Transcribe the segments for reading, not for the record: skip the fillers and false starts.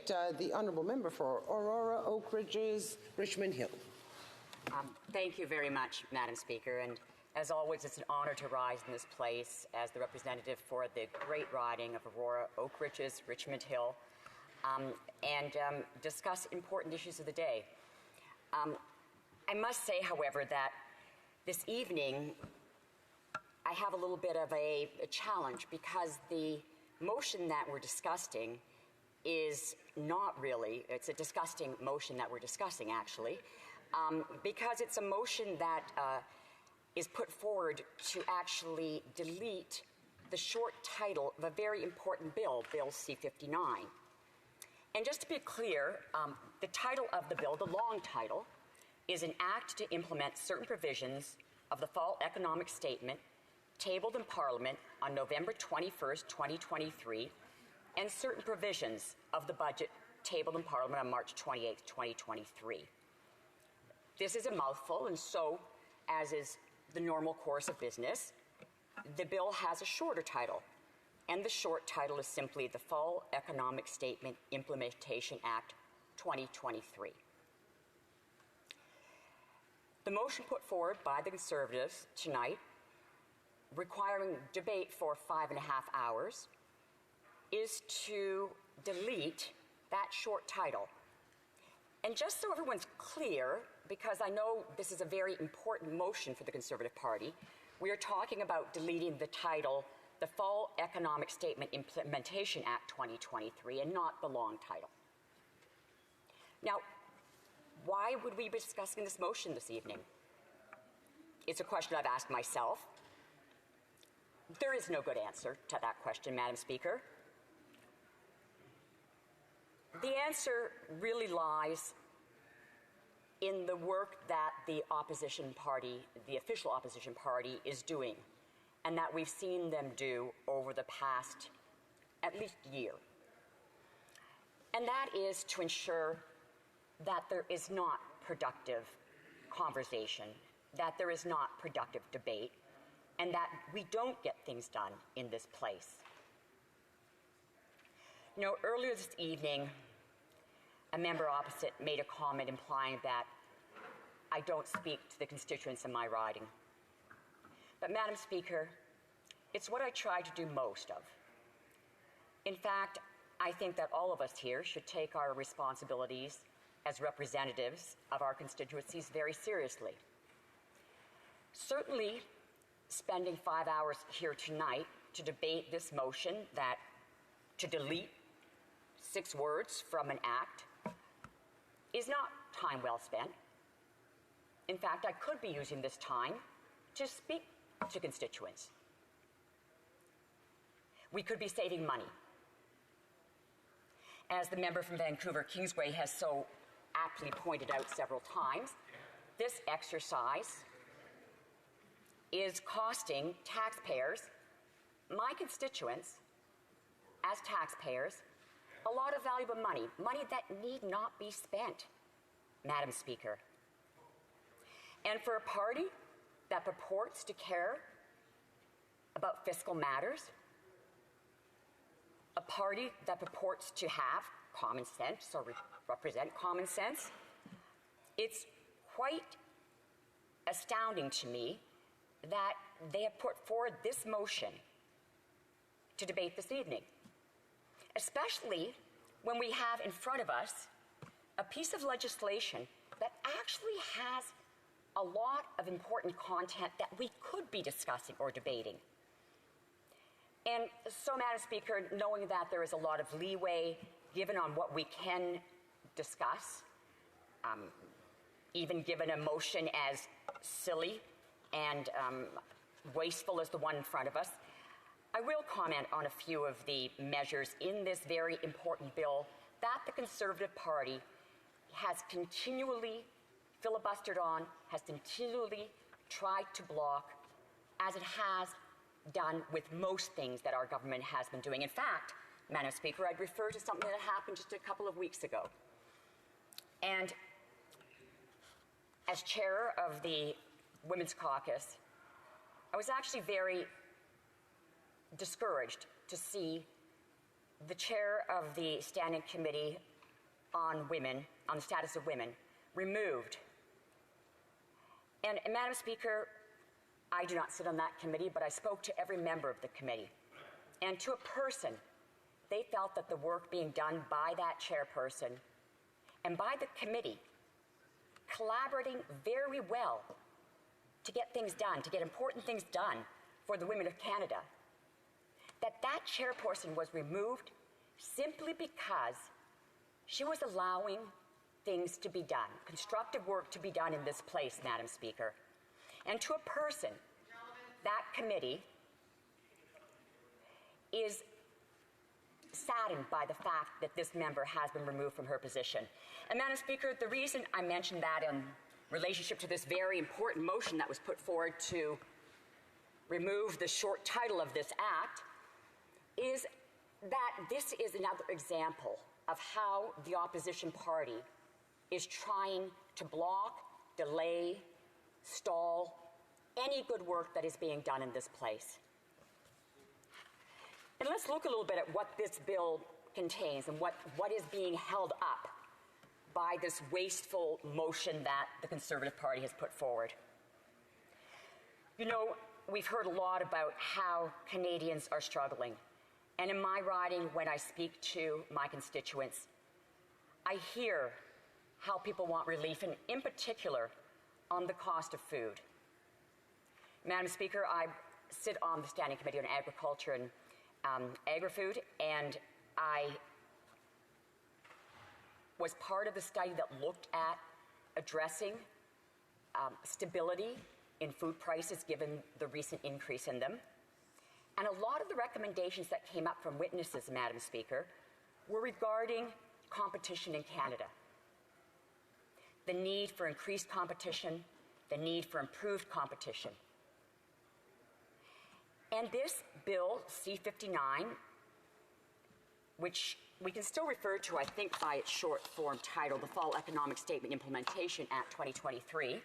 the honourable member for Aurora, Oak Ridges, Richmond Hill. Thank you very much, Madam Speaker. And as always, it's an honour to rise in this place as the representative for the great riding of Aurora, Oak Ridges, Richmond Hill, and discuss important issues of the day. I must say, however, that this evening I have a little bit of a challenge because the motion that we're discussing is not really, it's a disgusting motion that we're discussing actually, because it's a motion that is put forward to actually delete the short title of a very important bill, Bill C-59. And just to be clear, the title of the bill, the long title, is an act to implement certain provisions of the Fall Economic Statement tabled in Parliament on November 21st, 2023, and certain provisions of the budget tabled in Parliament on March 28th, 2023. This is a mouthful, and so, as is the normal course of business, the bill has a shorter title, and the short title is simply the Fall Economic Statement Implementation Act 2023. The motion put forward by the Conservatives tonight, requiring debate for 5.5 hours, is to delete that short title. And just so everyone's clear, because I know this is a very important motion for the Conservative Party, we are talking about deleting the title, the Fall Economic Statement Implementation Act 2023, and not the long title. Now, why would we be discussing this motion this evening? It's a question I've asked myself. There is no good answer to that question, Madam Speaker. The answer really lies in the work that the opposition party, the official opposition party, is doing, and that we've seen them do over the past at least year. And that is to ensure that there is not productive conversation, that there is not productive debate, and that we don't get things done in this place. You know, earlier this evening, a member opposite made a comment implying that I don't speak to the constituents in my riding. But Madam Speaker, it's what I try to do most of. In fact, I think that all of us here should take our responsibilities as representatives of our constituencies very seriously. Certainly, spending 5 hours here tonight to debate this motion that to delete 6 words from an act is not time well spent. In fact, I could be using this time to speak to constituents. We could be saving money. As the member from Vancouver Kingsway has so aptly pointed out several times, this exercise is costing taxpayers, my constituents, as taxpayers, a lot of valuable money, money that need not be spent, Madam Speaker. And for a party that purports to care about fiscal matters, a party that purports to have common sense or represent common sense, it's quite astounding to me that they have put forward this motion to debate this evening, especially when we have in front of us a piece of legislation that actually has a lot of important content that we could be discussing or debating. And so, Madam Speaker, knowing that there is a lot of leeway given on what we can discuss, even given a motion as silly and wasteful as the one in front of us, I will comment on a few of the measures in this very important bill that the Conservative Party has continually filibustered on, has continually tried to block, as it has done with most things that our government has been doing. In fact, Madam Speaker, I'd refer to something that happened just a couple of weeks ago. And as chair of the Women's Caucus, I was actually very discouraged to see the chair of the Standing Committee on women, on the status of women, removed. And Madam Speaker, I do not sit on that committee, but I spoke to every member of the committee. And to a person, they felt that the work being done by that chairperson and by the committee, collaborating very well to get things done, to get important things done for the women of Canada, that chairperson was removed simply because she was allowing things to be done, constructive work to be done in this place, Madam Speaker. And to a person, that committee is saddened by the fact that this member has been removed from her position. And Madam Speaker, the reason I mentioned that in relationship to this very important motion that was put forward to remove the short title of this act is that this is another example of how the opposition party is trying to block, delay, stall any good work that is being done in this place. And let's look a little bit at what this bill contains and what is being held up by this wasteful motion that the Conservative Party has put forward. You know, we've heard a lot about how Canadians are struggling. And in my riding, when I speak to my constituents, I hear how people want relief, and in particular, on the cost of food. Madam Speaker, I sit on the Standing Committee on Agriculture and Agri-Food, and I was part of the study that looked at addressing stability in food prices given the recent increase in them. And a lot of the recommendations that came up from witnesses, Madam Speaker, were regarding competition in Canada. The need for increased competition, the need for improved competition. And this bill, C-59, which we can still refer to, I think, by its short form title, the Fall Economic Statement Implementation Act 2023,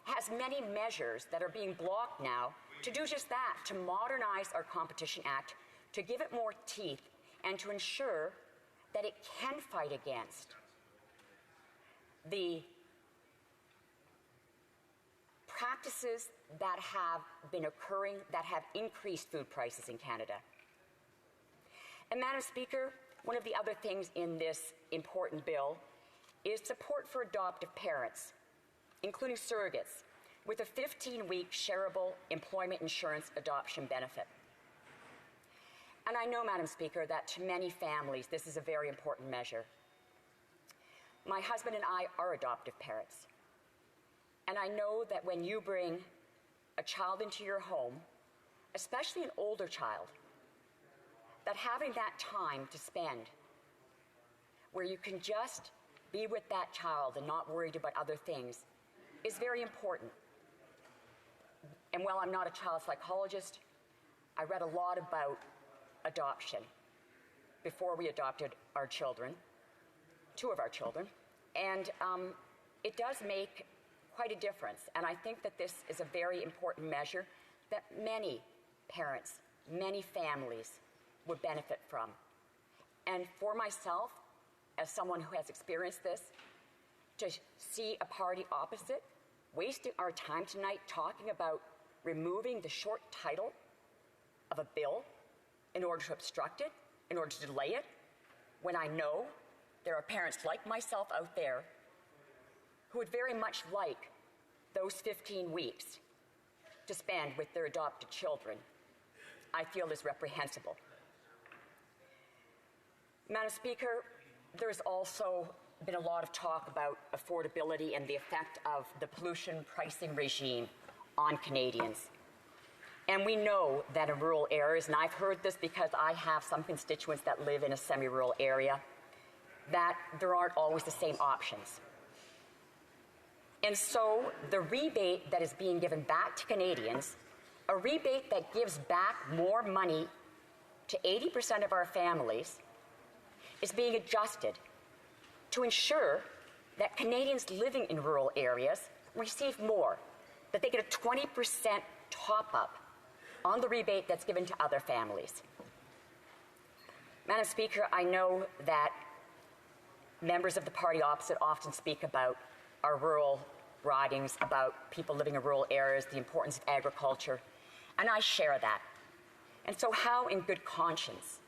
has many measures that are being blocked now to do just that, to modernize our Competition Act, to give it more teeth, and to ensure that it can fight against the practices that have been occurring that have increased food prices in Canada. And Madam Speaker, one of the other things in this important bill is support for adoptive parents, including surrogates, with a 15-week shareable employment insurance adoption benefit. And I know, Madam Speaker, that to many families this is a very important measure. My husband and I are adoptive parents. And I know that when you bring a child into your home, especially an older child, that having that time to spend where you can just be with that child and not worried about other things is very important. And while I'm not a child psychologist, I read a lot about adoption before we adopted our children, two of our children, and it does make quite a difference. And I think that this is a very important measure that many parents, many families would benefit from. And for myself, as someone who has experienced this, to see a party opposite wasting our time tonight talking about removing the short title of a bill in order to obstruct it, in order to delay it, when I know there are parents like myself out there who would very much like those 15 weeks to spend with their adopted children, I feel is reprehensible. Madam Speaker, there's also been a lot of talk about affordability and the effect of the pollution pricing regime on Canadians. And we know that in rural areas, and I've heard this because I have some constituents that live in a semi-rural area, that there aren't always the same options. And so the rebate that is being given back to Canadians, a rebate that gives back more money to 80% of our families, is being adjusted to ensure that Canadians living in rural areas receive more, that they get a 20% top-up on the rebate that's given to other families. Madam Speaker, I know that members of the party opposite often speak about our rural ridings, about people living in rural areas, the importance of agriculture, and I share that. And so how, in good conscience,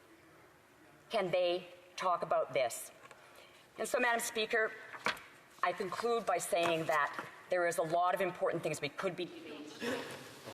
can they talk about this? And so, Madam Speaker, I conclude by saying that there is a lot of important things we could be debating.